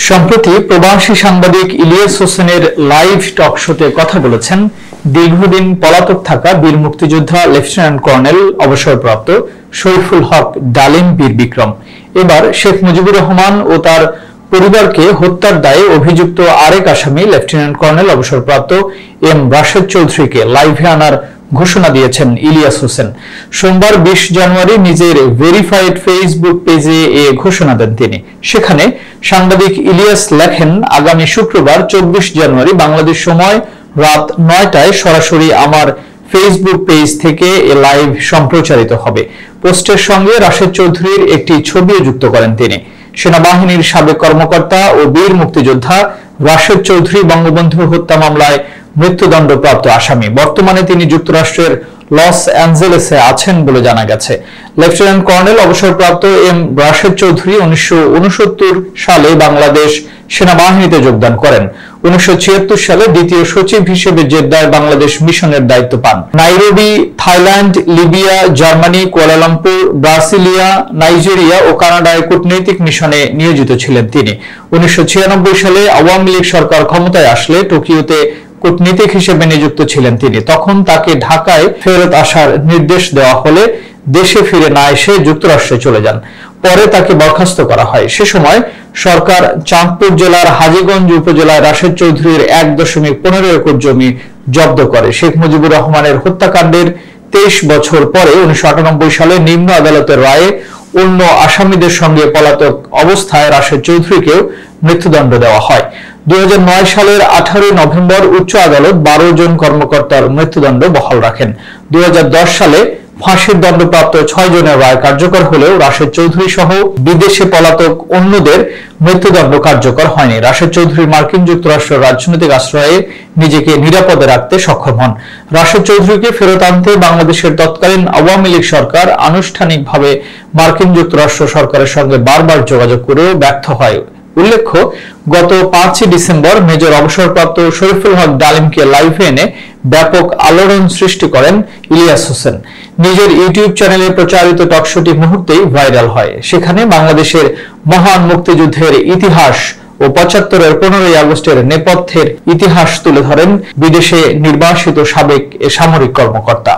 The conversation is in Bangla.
সম্প্রতি প্রবাসী সাংবাদিক ইলিয়াস হোসেনের লাইভ টক শোতে কথা বলেছেন দীর্ঘদিন পলাতক থাকা বীর মুক্তিযোদ্ধা লেফটেন্যান্ট কর্নেল অবসরপ্রাপ্ত শরীফুল হক ডালিম বীর বিক্রম। এবার শেখ মুজিবুর রহমান ও তার পরিবারকে হত্যার দায়ে অভিযুক্ত আরেক আসামি লেফটেন্যান্ট কর্নেল অবসরপ্রাপ্ত এম রাশেদ চৌধুরীকে লাইভে আনার ঘোষণা দিয়েছেন ইলিয়াস হোসেন। সোমবার 20 জানুয়ারি নিজের ভেরিফাইড ফেসবুক পেজে এ ঘোষণা দেন তিনি। সেখানে সাংবাদিক ইলিয়াস লেখেন, আগামী শুক্রবার 24 জানুয়ারি বাংলাদেশ সময় রাত 9টায় সরাসরি আমার ফেসবুক পেজ থেকে এ লাইভ সম্প্রচারিত হবে। পোস্টের সঙ্গে রাশেদ চৌধুরীর একটি ছবিও যুক্ত করেন তিনি। সেনাবাহিনীর সাবেক কর্মকর্তা ও বীর মুক্তিযোদ্ধা রাশেদ চৌধুরী বঙ্গবন্ধু হত্যা মামলায় মৃত্যুদণ্ডপ্রাপ্ত আসামি। বর্তমানে তিনি যুক্তরাষ্ট্রের লস অ্যাঞ্জেলেসে আছেন বলে জানা গেছে। লেফটেন্যান্ট কর্নেল অবসরপ্রাপ্ত এম রাশেদ চৌধুরী 1969 সালে বাংলাদেশ সেনাবাহিনীতে যোগদান করেন। 1976 সালে দ্বিতীয় সচিব হিসেবে জেদ্দায় বাংলাদেশ মিশনের দায়িত্ব পান। Nairobi, Thailand, Libya, Germany, Kuala Lumpur, Brasilia, Nigeria ও কানাডায় কূটনৈতিক মিশনে নিয়োজিত ছিলেন তিনি। 1996 সালে আওয়ামী লীগ সরকার ক্ষমতায় আসলে টোকিওতে কূটনীতিক হিসেবে নিযুক্ত ছিলেন তিনি। তখন তাকে ঢাকায় ফেরত আসার নির্দেশ দেওয়া হলে দেশে ফিরে না এসে যুক্তরাষ্ট্রে চলে যান। পরে তাকে বরখাস্ত করা হয়। সে সময় সরকার চাঁদপুর জেলার হাজীগঞ্জ উপজেলায় রাশেদ চৌধুরীর 1.15 একর জমি জব্দ করে। শেখ মুজিবুর রহমানের হত্যাকাণ্ডের 23 বছর পরে 1998 সালে নিম্ন আদালতের রায়ে অন্য আসামিদের সঙ্গে পলাতক অবস্থায় রাশেদ চৌধুরীকেও মৃত্যুদণ্ড দেওয়া হয়। 2009 সালের 18 নভেম্বর উচ্চ আদালত 12 জন কর্মকর্তার মৃত্যুদণ্ড বহাল রাখেন। 2010 সালে ফাঁসির দণ্ডপ্রাপ্ত 6 জনের রায় কার্যকর হলেও রাশেদ চৌধুরী সহ বিদেশে পলাতক অন্যদের মৃত্যুদণ্ড কার্যকর হয়নি। রাশেদ চৌধুরী মার্কিন যুক্তরাষ্ট্রের রাজনৈতিক আশ্রয়ে নিজেকে নিরাপদে রাখতে সক্ষম হন। রাশেদ চৌধুরীকে ফেরত আনতে বাংলাদেশের তৎকালীন আওয়ামী লীগ সরকার আনুষ্ঠানিকভাবে মার্কিন যুক্তরাষ্ট্র সরকারের সঙ্গে বারবার যোগাযোগ করেও ব্যর্থ হয়। উল্লেখ্য, গত 5 ডিসেম্বর মেজর অবসরপ্রাপ্ত শরীফুল হক ডালিমকে লাইভে এনে ব্যাপক আলোড়ন সৃষ্টি করেন ইলিয়াস হোসেন। নিজের ইউটিউব চ্যানেলে প্রচারিত টকশোটি মুহূর্তেই ভাইরাল হয়। সেখানে বাংলাদেশের মহান মুক্তিযুদ্ধের ইতিহাস ও 75-এর 15ই আগস্টের নেপথ্যের ইতিহাস তুলে ধরেন বিদেশে নির্বাসিত সাবেক সামরিক কর্মকর্তা।